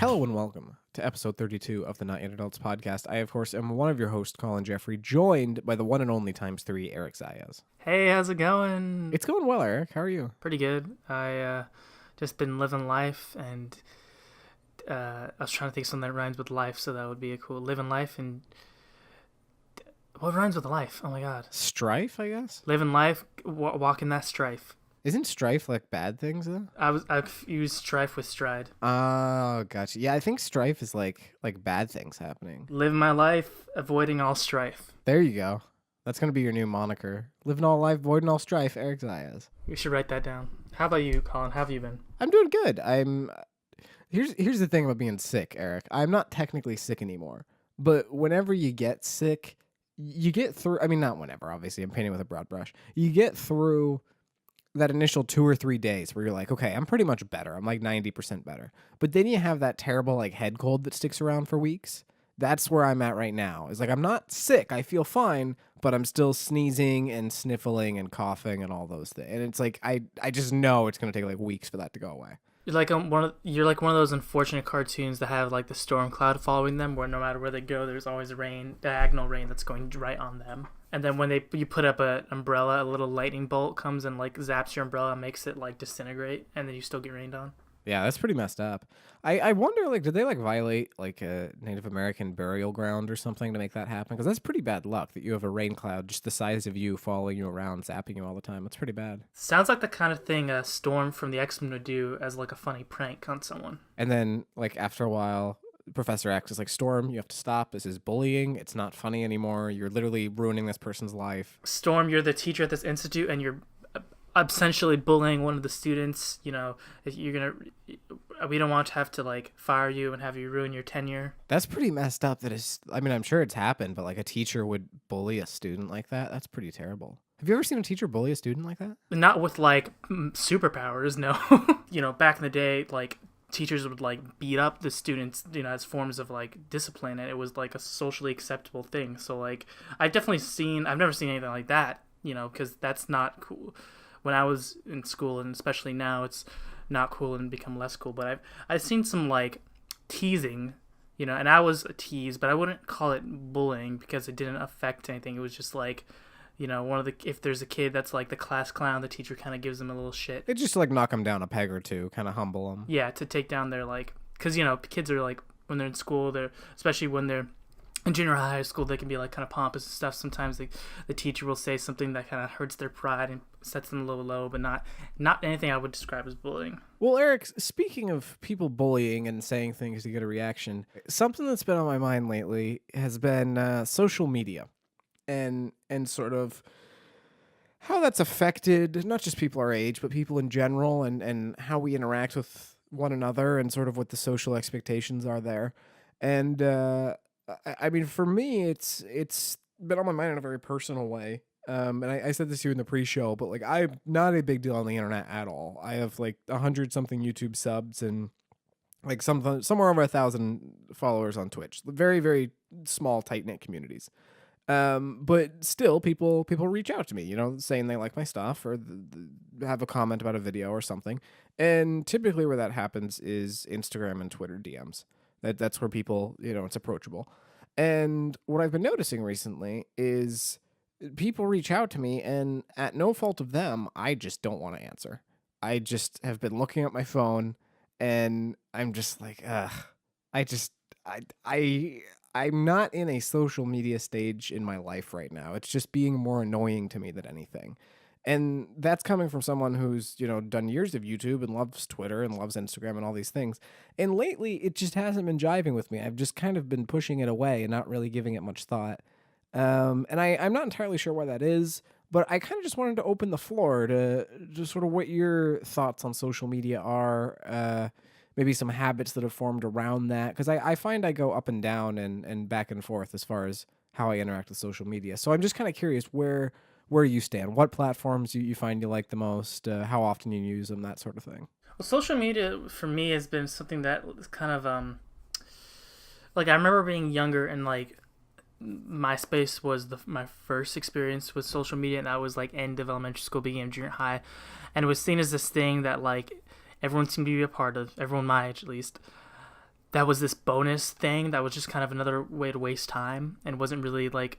Hello and welcome to episode 32 of the Not Yet Adults podcast. I, of course, am one of your hosts, Collin Geffrey, joined by the one and only ×3, Eric Zayas. Hey, how's it going? It's going well, Eric. How are you? Pretty good. I just been living life, and I was trying to think of something that rhymes with life, so that would be a cool living life. And what rhymes with life? Oh my god. Strife, I guess? Living life, walking that strife. Isn't strife like bad things, though? I've used strife with stride. Oh, gotcha. Yeah, I think strife is like bad things happening. Living my life, avoiding all strife. There you go. That's going to be your new moniker. Living all life, avoiding all strife, Eric Zayas. We should write that down. How about you, Colin? How have you been? I'm doing good. Here's the thing about being sick, Eric. I'm not technically sick anymore. But whenever you get sick, you get through... I mean, not whenever, obviously. I'm painting with a broad brush. You get through that initial 2 or 3 days where you're like, okay, I'm pretty much better. I'm like 90% better. But then you have that terrible like head cold that sticks around for weeks. That's where I'm at right now. It's like, I'm not sick. I feel fine, but I'm still sneezing and sniffling and coughing and all those things. And it's like, I just know it's going to take like weeks for that to go away. You're like one of those unfortunate cartoons that have like the storm cloud following them, where no matter where they go, there's always rain, diagonal rain that's going right on them. And then when you put up an umbrella, a little lightning bolt comes and like zaps your umbrella and makes it like disintegrate, and then you still get rained on. Yeah, that's pretty messed up. I wonder, like, did they like violate like a Native American burial ground or something to make that happen? Because that's pretty bad luck that you have a rain cloud just the size of you following you around, zapping you all the time. That's pretty bad. Sounds like the kind of thing a Storm from the X-Men would do as like a funny prank on someone. And then like after a while, Professor X is like, Storm, you have to stop. This is bullying. It's not funny anymore. You're literally ruining this person's life. Storm, you're the teacher at this institute, and you're essentially bullying one of the students. You know, we don't want to have to like fire you and have you ruin your tenure. That's pretty messed up. I mean, I'm sure it's happened, but like a teacher would bully a student like that. That's pretty terrible. Have you ever seen a teacher bully a student like that? Not with like superpowers, no. You know, back in the day, like teachers would like beat up the students, you know, as forms of like discipline, and it was like a socially acceptable thing. So like, I've never seen anything like that, you know, because that's not cool. When I was in school, and especially now, it's not cool and become less cool. But I've seen some like teasing, you know, and I was a tease, but I wouldn't call it bullying because it didn't affect anything. It was just like, you know, if there's a kid that's like the class clown, the teacher kind of gives them a little shit. It's just to, like, knock them down a peg or two, kind of humble them. Yeah, to take down their like, because you know, kids are like when they're in school, especially when they're in junior high school, they can be like kind of pompous and stuff. Sometimes the teacher will say something that kind of hurts their pride and sets them a little low, but not anything I would describe as bullying. Well, Eric, speaking of people bullying and saying things to get a reaction, something that's been on my mind lately has been social media and sort of how that's affected not just people our age, but people in general, and how we interact with one another and sort of what the social expectations are there. And I mean, for me, it's been on my mind in a very personal way. And I said this to you in the pre-show, but like, I'm not a big deal on the internet at all. I have like 100-something YouTube subs and like somewhere over 1,000 followers on Twitch. Very, very small, tight-knit communities. But still, people reach out to me, you know, saying they like my stuff or have a comment about a video or something. And typically where that happens is Instagram and Twitter DMs. That's where people, you know, it's approachable. And what I've been noticing recently is people reach out to me, and at no fault of them, I just don't want to answer. I just have been looking at my phone, and I'm just like, I'm not in a social media stage in my life right now. It's just being more annoying to me than anything. And that's coming from someone who's, you know, done years of YouTube and loves Twitter and loves Instagram and all these things. And lately, it just hasn't been jiving with me. I've just kind of been pushing it away and not really giving it much thought. And I'm not entirely sure why that is, but I kind of just wanted to open the floor to just sort of what your thoughts on social media are, maybe some habits that have formed around that. Because I find I go up and down and back and forth as far as how I interact with social media. So I'm just kind of curious where you stand, what platforms you find you like the most, how often you use them, that sort of thing. Well, social media for me has been something that is kind of like, I remember being younger and like MySpace was my first experience with social media, and that was like end of elementary school, beginning of junior high, and it was seen as this thing that like everyone seemed to be a part of, everyone my age at least. that was this bonus thing that was just kind of another way to waste time and wasn't really like,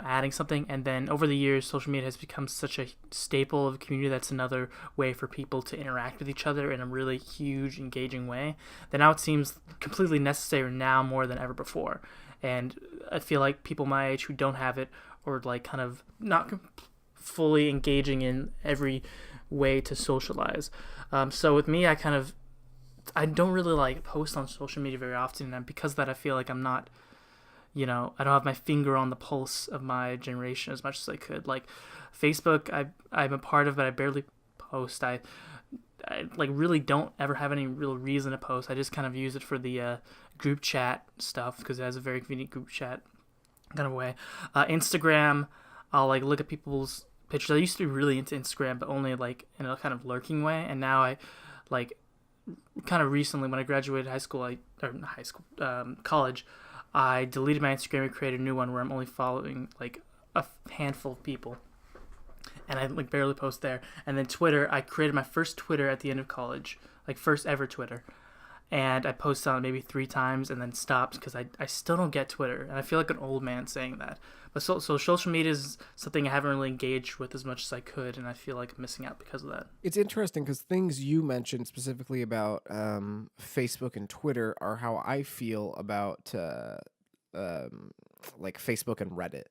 adding something. And then over the years, social media has become such a staple of a community that's another way for people to interact with each other in a really huge, engaging way, that now it seems completely necessary now more than ever before. And I feel like people my age who don't have it, or like kind of not fully engaging in every way to socialize. So with me, I don't really like post on social media very often, and because of that, I feel like I'm not, I don't have my finger on the pulse of my generation as much as I could. Like Facebook, I'm a part of, but I barely post. I like really don't ever have any real reason to post. I just kind of use it for the group chat stuff because it has a very convenient group chat kind of way. Instagram, I'll like look at people's pictures. I used to be really into Instagram, but only like in a kind of lurking way. And now I like kind of recently when I graduated college, I deleted my Instagram and created a new one where I'm only following like a handful of people, and I like barely post there. And then Twitter, I created my first Twitter at the end of college, like first ever Twitter, and I posted on it maybe 3 times and then stopped because I still don't get Twitter, and I feel like an old man saying that. But so social media is something I haven't really engaged with as much as I could, and I feel like I'm missing out because of that. It's interesting because things you mentioned specifically about Facebook and Twitter are how I feel about like Facebook and Reddit.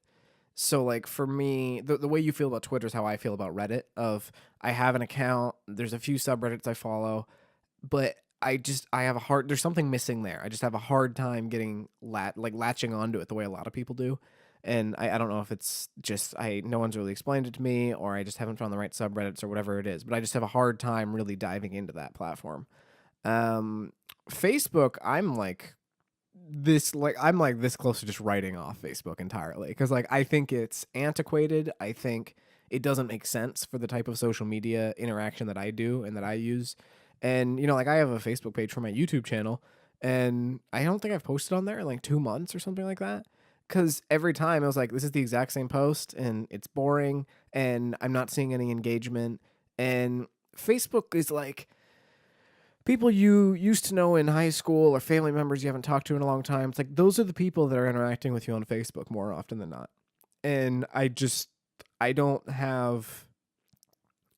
So like for me, the way you feel about Twitter is how I feel about Reddit. Of I have an account, there's a few subreddits I follow, but I have a hard. There's something missing there. I just have a hard time getting latching onto it the way a lot of people do. And I don't know if it's just no one's really explained it to me, or I just haven't found the right subreddits or whatever it is. But I just have a hard time really diving into that platform. Facebook, I'm like this close to just writing off Facebook entirely because like I think it's antiquated. I think it doesn't make sense for the type of social media interaction that I do and that I use. And like I have a Facebook page for my YouTube channel, and I don't think I've posted on there in like 2 months or something like that. Because every time I was like, this is the exact same post and it's boring and I'm not seeing any engagement. And Facebook is like people you used to know in high school or family members you haven't talked to in a long time. It's like those are the people that are interacting with you on Facebook more often than not. And I don't have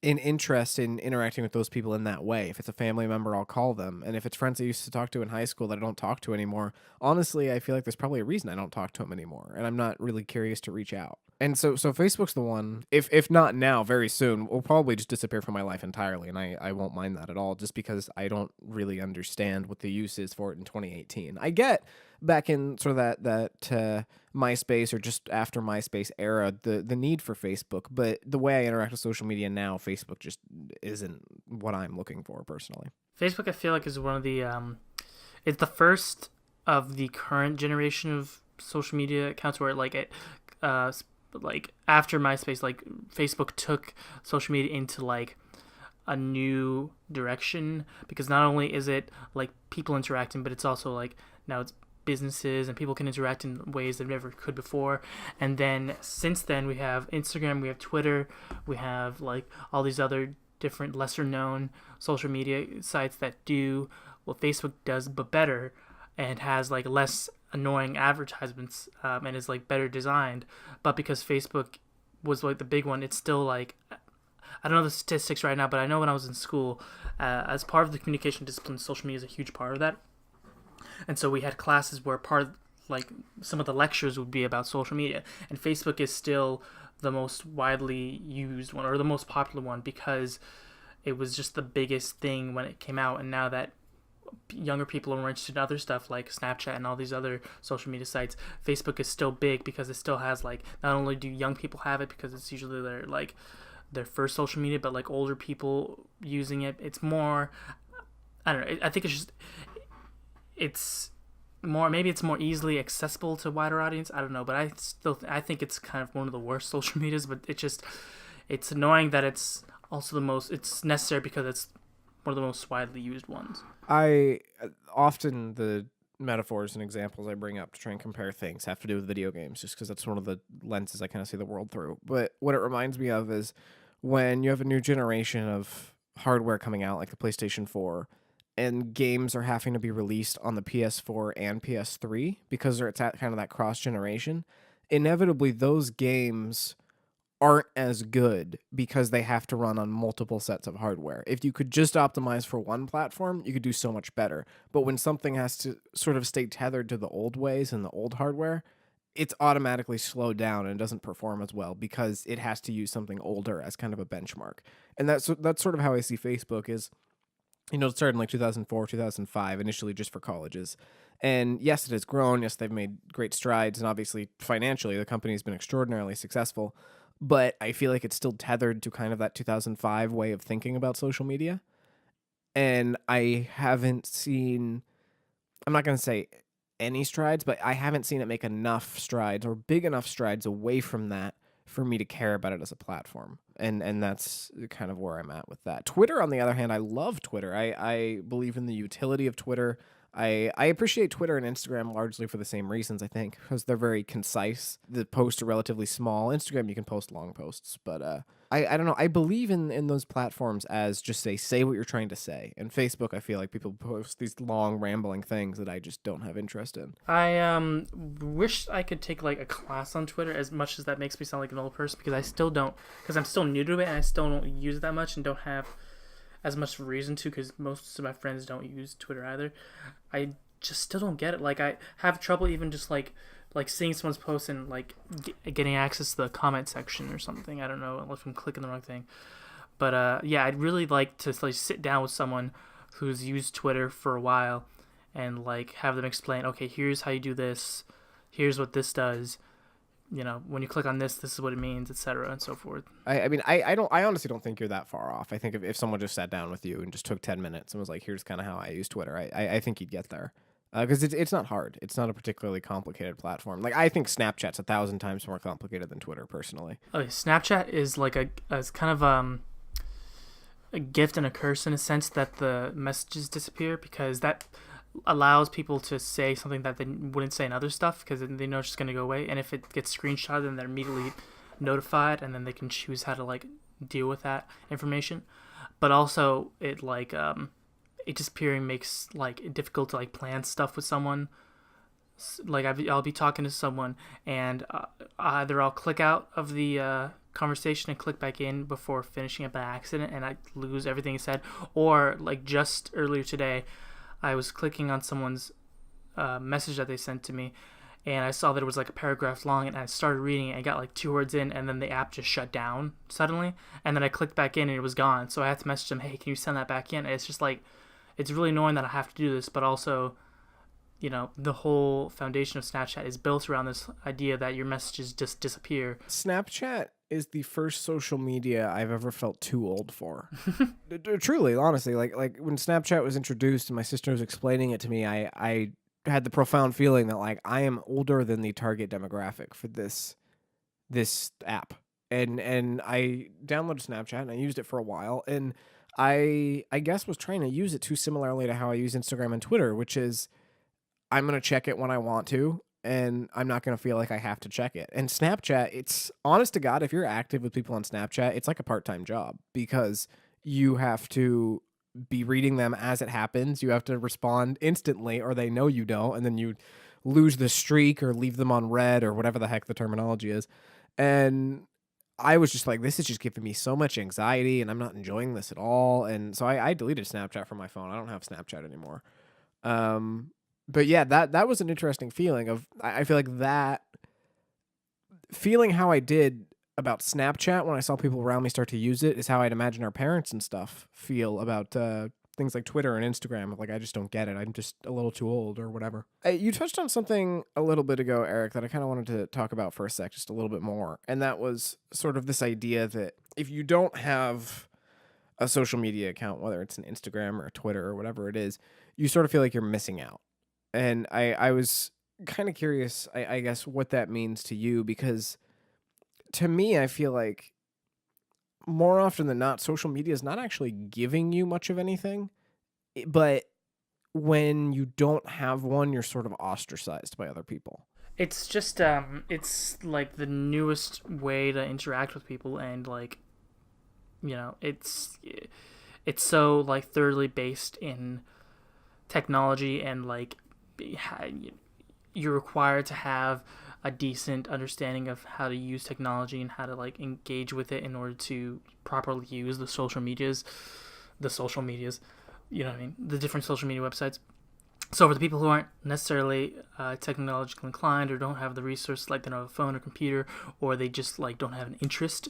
an interest in interacting with those people in that way. If it's a family member, I'll call them. And if it's friends I used to talk to in high school that I don't talk to anymore, honestly, I feel like there's probably a reason I don't talk to them anymore. And I'm not really curious to reach out. And so Facebook's the one, if not now, very soon, will probably just disappear from my life entirely. And I won't mind that at all, just because I don't really understand what the use is for it in 2018. I get back in sort of that MySpace or just after MySpace era, the need for Facebook, but the way I interact with social media now, Facebook just isn't what I'm looking for personally. Facebook, I feel like, is one of the it's the first of the current generation of social media accounts where like after MySpace, like Facebook took social media into like a new direction, because not only is it like people interacting, but it's also like now it's businesses and people can interact in ways they never could before. And then since then we have Instagram, we have Twitter, we have like all these other different lesser known social media sites that do what Facebook does but better, and has like less annoying advertisements, and is like better designed. But because Facebook was like the big one, it's still like, I don't know the statistics right now, but I know when I was in school, as part of the communication discipline, social media is a huge part of that. And so we had classes where part of, like, some of the lectures would be about social media. And Facebook is still the most widely used one, or the most popular one, because it was just the biggest thing when it came out. And now that younger people are more interested in other stuff like Snapchat and all these other social media sites, Facebook is still big because it still has, like, not only do young people have it because it's usually their first social media, but like older people using it. It's more, I don't know, I think it's more, maybe it's more easily accessible to a wider audience. I don't know, but I think it's kind of one of the worst social medias. But it's annoying that it's also it's necessary because it's one of the most widely used ones. I often the metaphors and examples I bring up to try and compare things have to do with video games, just because that's one of the lenses I kind of see the world through. But what it reminds me of is when you have a new generation of hardware coming out, like the PlayStation 4, and games are having to be released on the PS4 and PS3 because it's at kind of that cross generation, inevitably those games aren't as good because they have to run on multiple sets of hardware. If you could just optimize for one platform, you could do so much better. But when something has to sort of stay tethered to the old ways and the old hardware, it's automatically slowed down and doesn't perform as well because it has to use something older as kind of a benchmark. And that's sort of how I see Facebook is, it started in like 2004, 2005, initially just for colleges. And yes, it has grown. Yes, they've made great strides. And obviously, financially, the company has been extraordinarily successful. But I feel like it's still tethered to kind of that 2005 way of thinking about social media. And I haven't seen, I'm not going to say any strides, but I haven't seen it make enough strides or big enough strides away from that for me to care about it as a platform. And that's kind of where I'm at with that. Twitter, on the other hand, I love Twitter. I believe in the utility of Twitter. I appreciate Twitter and Instagram largely for the same reasons, I think, because they're very concise. The posts are relatively small. Instagram, you can post long posts, but I don't know. I believe in those platforms as just say what you're trying to say. And Facebook, I feel like people post these long, rambling things that I just don't have interest in. I wish I could take like a class on Twitter, as much as that makes me sound like an old person, because I still don't, because I'm still new to it and I still don't use it that much and don't have as much reason to, because most of my friends don't use Twitter either. I just still don't get it. Like, I have trouble even just like seeing someone's post and like getting access to the comment section or something. I don't know if I'm clicking the wrong thing, but yeah, I'd really like to like sit down with someone who's used Twitter for a while and like have them explain, okay, here's how you do this, here's what this does, when you click on this is what it means, etc., and so forth. I honestly don't think you're that far off. I think if someone just sat down with you and just took 10 minutes and was like, here's kind of how I use Twitter, I think you'd get there. Because it's not hard. It's not a particularly complicated platform. Like, I think Snapchat's 1,000 times more complicated than Twitter, personally. Okay, Snapchat is like a kind of a gift and a curse in a sense, that the messages disappear, because that allows people to say something that they wouldn't say in other stuff, because they know it's just going to go away. And if it gets screenshotted, then they're immediately notified, and then they can choose how to like deal with that information. But also, it like it disappearing makes like it difficult to like plan stuff with someone. Like I'll be talking to someone, and either I'll click out of the conversation and click back in before finishing it by accident, and I lose everything he said. Or like just earlier today, I was clicking on someone's message that they sent to me, and I saw that it was like a paragraph long, and I started reading it. I got like 2 words in, and then the app just shut down suddenly, and then I clicked back in, and it was gone. So I had to message them, hey, can you send that back in? And it's just like, it's really annoying that I have to do this, but also, the whole foundation of Snapchat is built around this idea that your messages just disappear. Snapchat is the first social media I've ever felt too old for. Truly, honestly, like when Snapchat was introduced and my sister was explaining it to me, I had the profound feeling that like I am older than the target demographic for this app. And I downloaded Snapchat and I used it for a while, and I guess was trying to use it too similarly to how I use Instagram and Twitter, which is I'm going to check it when I want to, and I'm not going to feel like I have to check it. And Snapchat, it's honest to God, if you're active with people on Snapchat, it's like a part-time job, because you have to be reading them as it happens. You have to respond instantly, or they know you don't, and then you lose the streak or leave them on red or whatever the heck the terminology is. And I was just like, this is just giving me so much anxiety, and I'm not enjoying this at all. And so I deleted Snapchat from my phone. I don't have Snapchat anymore. But yeah, that was an interesting feeling of, I feel like that feeling how I did about Snapchat when I saw people around me start to use it is how I'd imagine our parents and stuff feel about things like Twitter and Instagram. Like, I just don't get it. I'm just a little too old or whatever. You touched on something a little bit ago, Eric, that I kind of wanted to talk about for a sec, just a little bit more. And that was sort of this idea that if you don't have a social media account, whether it's an Instagram or a Twitter or whatever it is, you sort of feel like you're missing out. And I was kind of curious, I guess, what that means to you, because to me, I feel like more often than not, social media is not actually giving you much of anything, but when you don't have one, you're sort of ostracized by other people. It's just, it's like the newest way to interact with people, and like, it's so like thoroughly based in technology and like you're required to have a decent understanding of how to use technology and how to like engage with it in order to properly use the social medias, you know what I mean, the different social media websites. So for the people who aren't necessarily technologically inclined or don't have the resources, like they don't have a phone or computer, or they just like don't have an interest,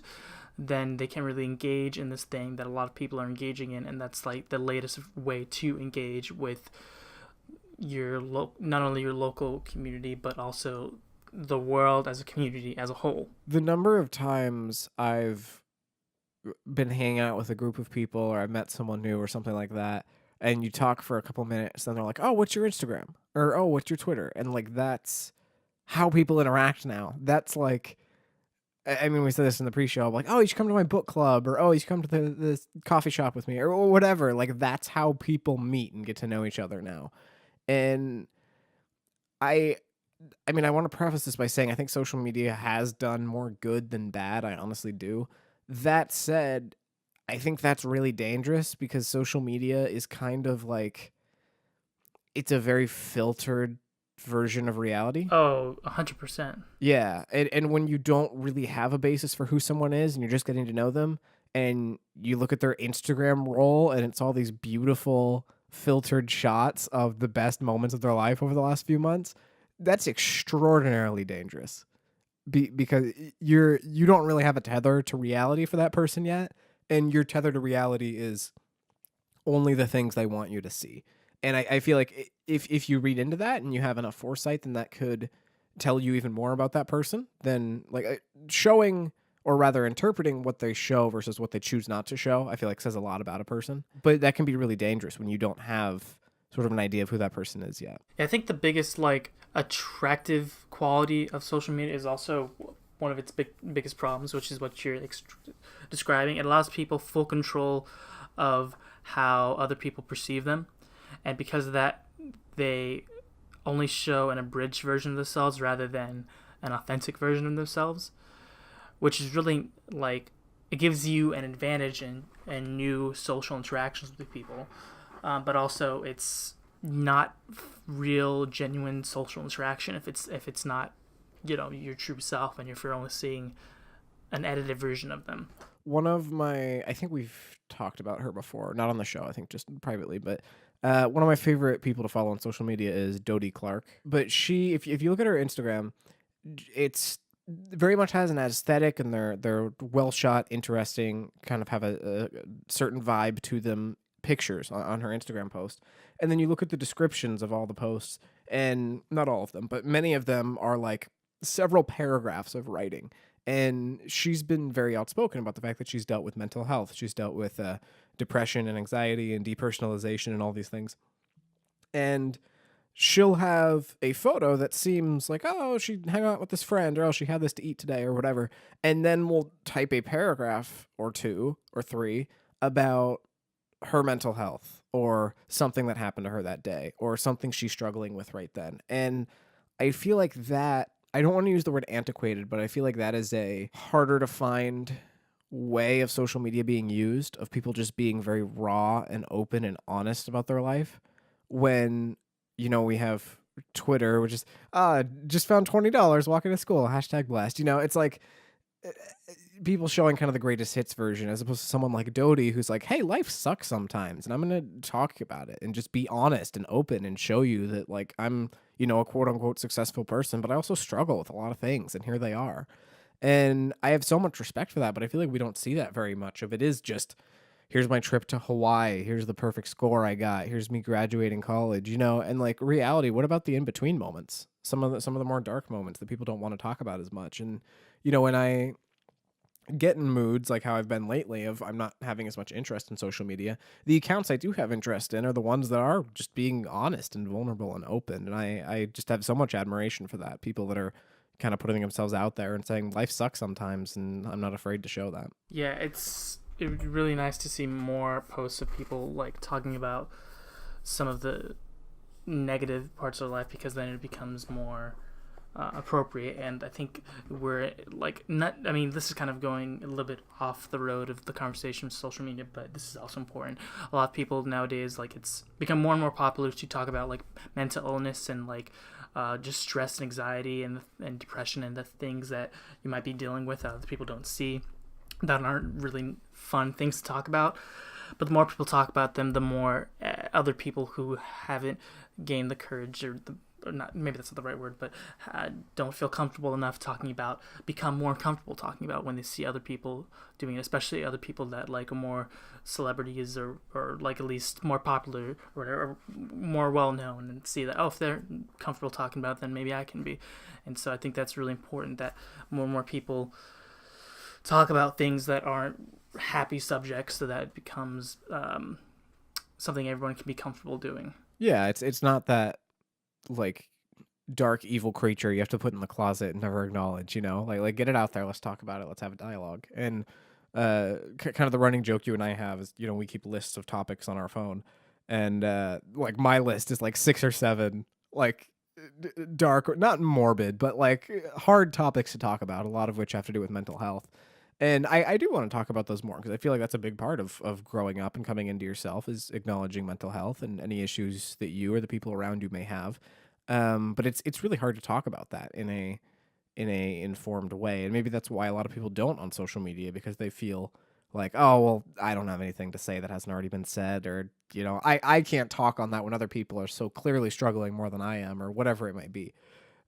then they can't really engage in this thing that a lot of people are engaging in, and that's like the latest way to engage with your not only your local community but also the world as a community as a whole. The number of times I've been hanging out with a group of people or I've met someone new or something like that, and you talk for a couple minutes, and they're like, "Oh, what's your Instagram?" or "Oh, what's your Twitter?" And like that's how people interact now. That's like, I mean, we said this in the pre-show, like, "Oh, you should come to my book club," or "Oh, you should come to the coffee shop with me," or whatever. Like that's how people meet and get to know each other now. And I I mean, I want to preface this by saying I think social media has done more good than bad. I honestly do. That said, I think that's really dangerous because social media is kind of like it's a very filtered version of reality. Oh, 100%. Yeah, and when you don't really have a basis for who someone is and you're just getting to know them and you look at their Instagram roll and it's all these beautiful filtered shots of the best moments of their life over the last few months, that's extraordinarily dangerous. Because you don't really have a tether to reality for that person yet, and your tether to reality is only the things they want you to see. And I feel like if you read into that and you have enough foresight, then that could tell you even more about that person than like showing or rather interpreting what they show versus what they choose not to show. I feel like says a lot about a person, but that can be really dangerous when you don't have sort of an idea of who that person is yet. I think the biggest like attractive quality of social media is also one of its biggest problems, which is what you're describing. It allows people full control of how other people perceive them, and because of that, they only show an abridged version of themselves rather than an authentic version of themselves, which is really like it gives you an advantage in new social interactions with people, but also it's not real genuine social interaction if it's not, you know, your true self and if you're only seeing an edited version of them. One of my, I think we've talked about her before, not on the show, I think just privately, but one of my favorite people to follow on social media is Dodie Clark. But she, if you look at her Instagram, it's very much has an aesthetic, and they're well shot, interesting, kind of have a certain vibe to them. Pictures on her Instagram post, and then you look at the descriptions of all the posts, and not all of them, but many of them are like several paragraphs of writing. And she's been very outspoken about the fact that she's dealt with mental health, she's dealt with depression and anxiety and depersonalization and all these things. And she'll have a photo that seems like, oh, she hung out with this friend, or oh, she had this to eat today, or whatever, and then we'll type a paragraph or two or three about her mental health or something that happened to her that day or something she's struggling with right then. And I feel like that, I don't want to use the word antiquated, but I feel like that is a harder to find way of social media being used, of people just being very raw and open and honest about their life. When, you know, we have Twitter, which is, just found $20 walking to school, #blessed. You know, it's like people showing kind of the greatest hits version, as opposed to someone like Dodie who's like, hey, life sucks sometimes, and I'm going to talk about it and just be honest and open and show you that, like, I'm, you know, a quote unquote successful person, but I also struggle with a lot of things, and here they are. And I have so much respect for that, but I feel like we don't see that very much of it. Is just, here's my trip to Hawaii, here's the perfect score I got, here's me graduating college, you know. And like reality, what about the in-between moments? Some of the more dark moments that people don't want to talk about as much. And, you know, when I get in moods like how I've been lately of I'm not having as much interest in social media, the accounts I do have interest in are the ones that are just being honest and vulnerable and open. And I just have so much admiration for that. People that are kind of putting themselves out there and saying life sucks sometimes, and I'm not afraid to show that. Yeah, it's really nice to see more posts of people like talking about some of the negative parts of life, because then it becomes more appropriate. And I think we're like not. I mean, this is kind of going a little bit off the road of the conversation with social media, but this is also important. A lot of people nowadays, like, it's become more and more popular to talk about like mental illness and like just stress and anxiety and depression and the things that you might be dealing with that other people don't see, that aren't really fun things to talk about. But the more people talk about them, the more other people who haven't gained the courage or not, maybe that's not the right word, but don't feel comfortable enough talking about, become more comfortable talking about when they see other people doing it, especially other people that like are more celebrities or like at least more popular or whatever, or more well known, and see that, oh, if they're comfortable talking about it, then maybe I can be. And so I think that's really important, that more and more people talk about things that aren't happy subjects, so that it becomes something everyone can be comfortable doing. Yeah, it's not that like dark evil creature you have to put in the closet and never acknowledge, like get it out there, let's talk about it, let's have a dialogue. And kind of the running joke you and I have is, we keep lists of topics on our phone, and like my list is like 6 or 7 like dark, not morbid, but like hard topics to talk about, a lot of which have to do with mental health. And I do want to talk about those more, because I feel like that's a big part of growing up and coming into yourself, is acknowledging mental health and any issues that you or the people around you may have. But it's really hard to talk about that in a informed way, and maybe that's why a lot of people don't on social media, because they feel like, oh well, I don't have anything to say that hasn't already been said, or I can't talk on that when other people are so clearly struggling more than I am, or whatever it might be.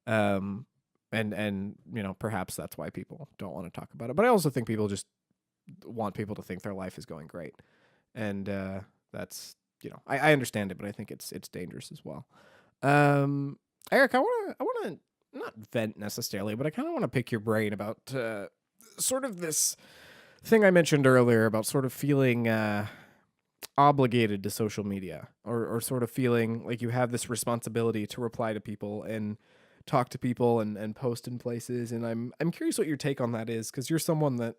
Um, and perhaps that's why people don't want to talk about it. But I also think people just want people to think their life is going great, and that's I understand it, but I think it's dangerous as well. Eric, I want to not vent necessarily, but I kind of want to pick your brain about sort of this thing I mentioned earlier about sort of feeling obligated to social media, or sort of feeling like you have this responsibility to reply to people and talk to people and post in places. And I'm curious what your take on that is, because you're someone that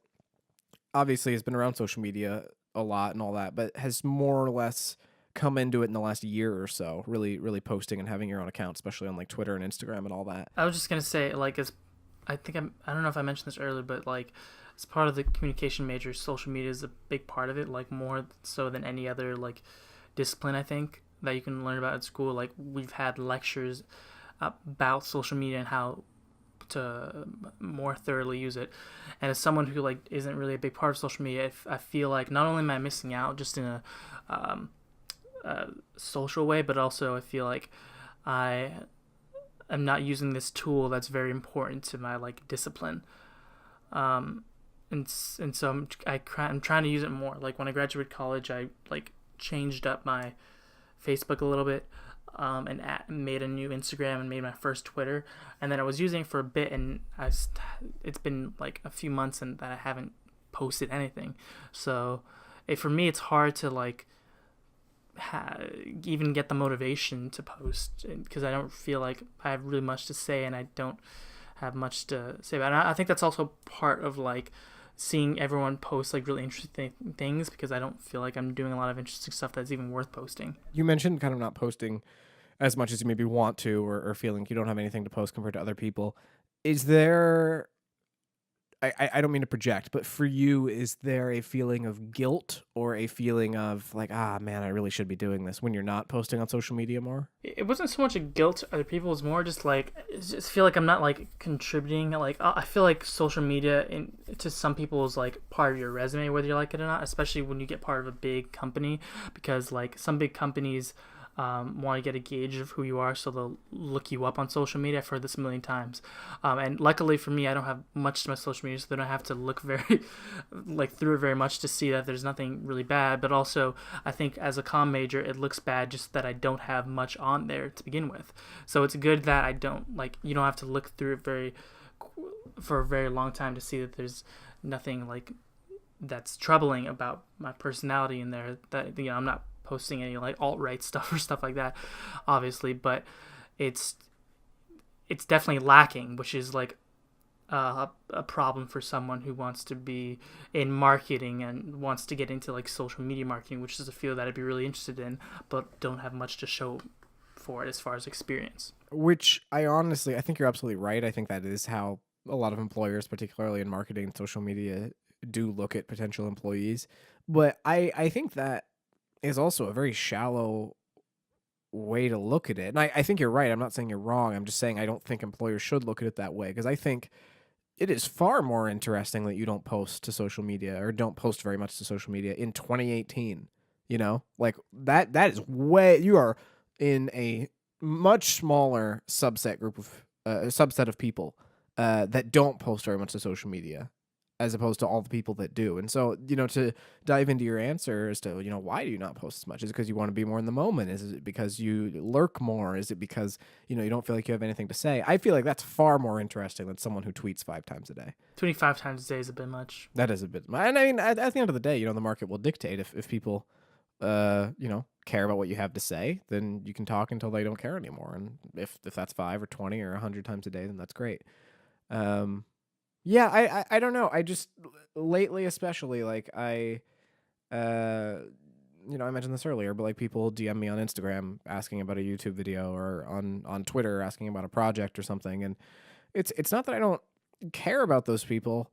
obviously has been around social media a lot and all that, but has more or less come into it in the last year or so, really posting and having your own account, especially on like Twitter and Instagram and all that. I was just gonna say, like, I don't know if I mentioned this earlier, but like, as part of the communication major, social media is a big part of it, like more so than any other like discipline, I think, that you can learn about at school. Like, we've had lectures about social media and how to more thoroughly use it. And as someone who like isn't really a big part of social media, I feel like not only am I missing out just in a social way, but also I feel like I am not using this tool that's very important to my like discipline. And so I'm trying to use it more. Like, when I graduated college, I like changed up my Facebook a little bit, and made a new Instagram and made my first Twitter, and then I was using it for a bit, and it's been like a few months and that I haven't posted anything. So for me, it's hard to like even get the motivation to post, because I don't feel like I have really much to say, and I don't have much to say about it. I think that's also part of like seeing everyone post like really interesting things, because I don't feel like I'm doing a lot of interesting stuff that's even worth posting. You mentioned kind of not posting as much as you maybe want to, or feeling you don't have anything to post compared to other people. Is there, I don't mean to project, but for you, is there a feeling of guilt or a feeling of like, man, I really should be doing this, when you're not posting on social media more? It wasn't so much a guilt to other people. It was more just like, I just feel like I'm not like contributing. Like, I feel like social media to some people is like part of your resume, whether you like it or not, especially when you get part of a big company, because like some big companies want to get a gauge of who you are, so they'll look you up on social media. I've heard this a million times, and luckily for me, I don't have much to my social media, so they don't have to look very like through it very much to see that there's nothing really bad. But also, I think as a comm major, it looks bad just that I don't have much on there to begin with. So it's good that I don't, like, you don't have to look through it for a very long time to see that there's nothing like that's troubling about my personality in there. That, I'm not posting any like alt-right stuff or stuff like that, obviously, but it's definitely lacking, which is like a problem for someone who wants to be in marketing and wants to get into like social media marketing, which is a field that I'd be really interested in, but don't have much to show for it as far as experience. Which I think you're absolutely right. I think that is how a lot of employers, particularly in marketing and social media, do look at potential employees. But I think that is also a very shallow way to look at it. And I think you're right. I'm not saying you're wrong. I'm just saying I don't think employers should look at it that way, because I think it is far more interesting that you don't post to social media, or don't post very much to social media in 2018. You know, like that is way, you are in a much smaller subset of people that don't post very much to social media, as opposed to all the people that do. And so, to dive into your answer as to, why do you not post as much? Is it because you want to be more in the moment? Is it because you lurk more? Is it because, you don't feel like you have anything to say? I feel like that's far more interesting than someone who tweets 5 times a day. 25 times a day is a bit much. That is a bit. And I mean, at the end of the day, the market will dictate. If people, care about what you have to say, then you can talk until they don't care anymore. And if that's 5 or 20 or 100 times a day, then that's great. Yeah, I don't know. I just, lately, especially, like, I mentioned this earlier, but like people DM me on Instagram asking about a YouTube video, or on Twitter asking about a project or something. And it's not that I don't care about those people.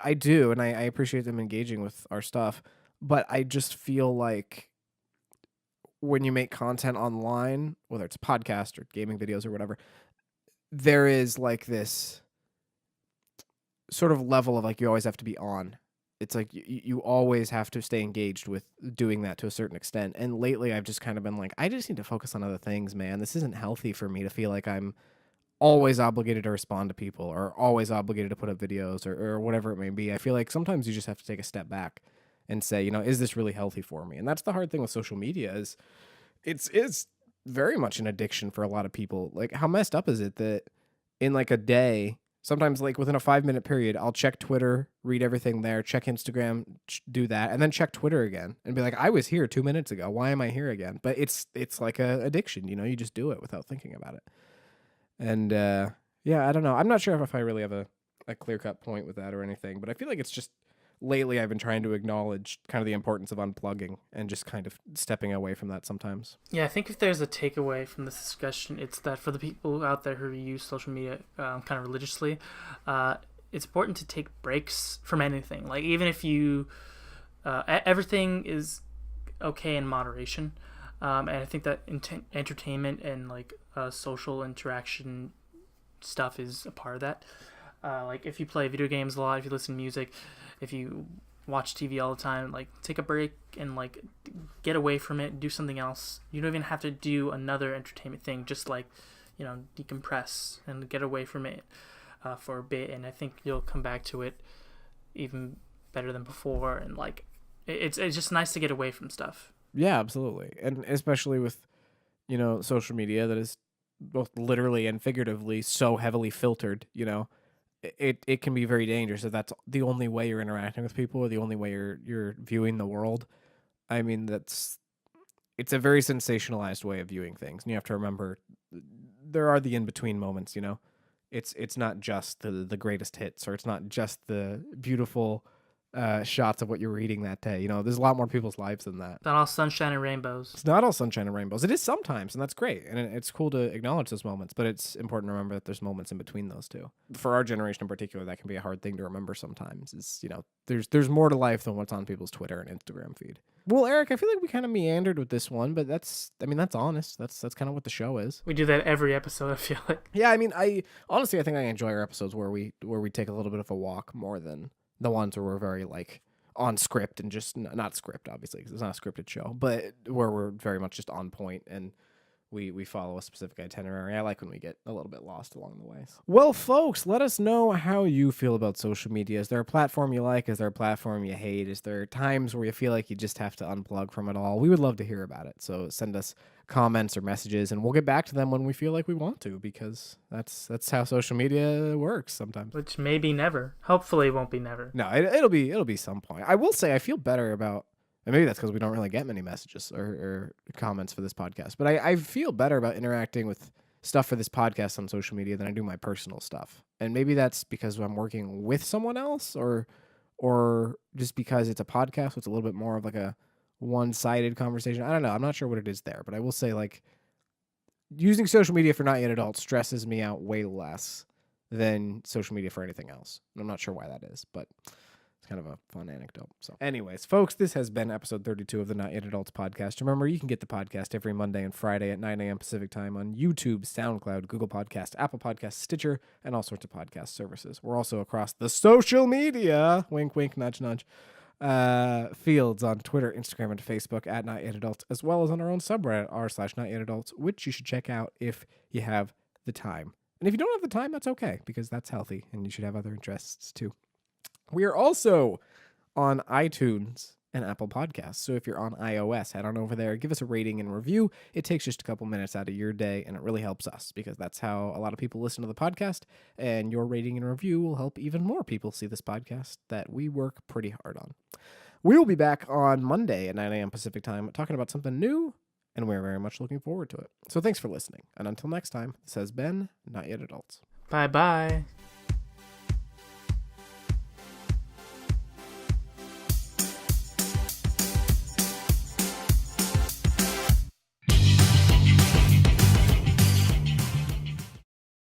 I do, and I appreciate them engaging with our stuff, but I just feel like when you make content online, whether it's a podcast or gaming videos or whatever, there is like this sort of level of like, you always have to be on. It's like you always have to stay engaged with doing that to a certain extent. And lately I've just kind of been like, I just need to focus on other things, man. This isn't healthy for me to feel like I'm always obligated to respond to people, or always obligated to put up videos, or whatever it may be. I feel like sometimes you just have to take a step back and say, is this really healthy for me? And that's the hard thing with social media, is it's very much an addiction for a lot of people. Like, how messed up is it that in like a day, sometimes like within a 5-minute period, I'll check Twitter, read everything there, check Instagram, do that, and then check Twitter again and be like, I was here 2 minutes ago. Why am I here again? But it's like a addiction, you just do it without thinking about it. And yeah, I don't know. I'm not sure if I really have a clear-cut point with that or anything, but I feel like it's just lately I've been trying to acknowledge kind of the importance of unplugging and just kind of stepping away from that sometimes. Yeah, I think if there's a takeaway from this discussion, it's that for the people out there who use social media kind of religiously, it's important to take breaks from anything. Like, even if you, everything is okay in moderation. And I think that entertainment and like social interaction stuff is a part of that. Like, if you play video games a lot, if you listen to music, if you watch TV all the time, like, take a break and like get away from it, do something else. You don't even have to do another entertainment thing. Just like, decompress and get away from it for a bit, and I think you'll come back to it even better than before. And like, it's just nice to get away from stuff. Yeah, absolutely. And especially with, social media that is both literally and figuratively so heavily filtered, it can be very dangerous if that's the only way you're interacting with people, or the only way you're viewing the world. I mean, it's a very sensationalized way of viewing things. And you have to remember there are the in-between moments, It's not just the greatest hits, or it's not just the beautiful shots of what you're reading that day. There's a lot more people's lives than that. Not all sunshine and rainbows. It's not all sunshine and rainbows. It is sometimes, and that's great. And it's cool to acknowledge those moments, but it's important to remember that there's moments in between those two. For our generation in particular, that can be a hard thing to remember sometimes, is, there's more to life than what's on people's Twitter and Instagram feed. Well, Eric, I feel like we kind of meandered with this one, but that's honest. That's kind of what the show is. We do that every episode, I feel like. Yeah, I mean, I honestly think I enjoy our episodes where we take a little bit of a walk more than the ones where we're very like on script and just not script, obviously, because it's not a scripted show, but where we're very much just on point and we follow a specific itinerary. I like when we get a little bit lost along the way. Well, folks, let us know how you feel about social media. Is there a platform you like? Is there a platform you hate? Is there times where you feel like you just have to unplug from it all? We would love to hear about it. So send us comments or messages, and we'll get back to them when we feel like we want to, because that's how social media works sometimes. Which may be never. Hopefully it won't be never. No, it'll be some point. I will say I feel better about, and maybe that's because we don't really get many messages or comments for this podcast, but I feel better about interacting with stuff for this podcast on social media than I do my personal stuff. And maybe that's because I'm working with someone else, or just because it's a podcast, so it's a little bit more of like a one-sided conversation. I don't know. I'm not sure what it is there, but I will say, like, using social media for not yet adults stresses me out way less than social media for anything else. I'm not sure why that is, but it's kind of a fun anecdote. So anyways, folks, this has been episode 32 of the Not Yet Adults podcast. Remember, you can get the podcast every Monday and Friday at 9 a.m. Pacific time on YouTube, SoundCloud, Google Podcast, Apple Podcast, Stitcher, and all sorts of podcast services. We're also across the social media, wink, wink, nudge, nudge, fields on Twitter, Instagram, and Facebook at Not Yet Adults, as well as on our own subreddit, r/Not Yet Adults, which you should check out if you have the time. And if you don't have the time, that's okay, because that's healthy, and you should have other interests too. We are also on iTunes and Apple Podcasts. So if you're on iOS, head on over there, give us a rating and review. It takes just a couple minutes out of your day, and it really helps us, because that's how a lot of people listen to the podcast, and your rating and review will help even more people see this podcast that we work pretty hard on. We will be back on Monday at 9 a.m. Pacific time talking about something new, and we're very much looking forward to it. So thanks for listening. And until next time, this has been Not Yet Adults. Bye-bye.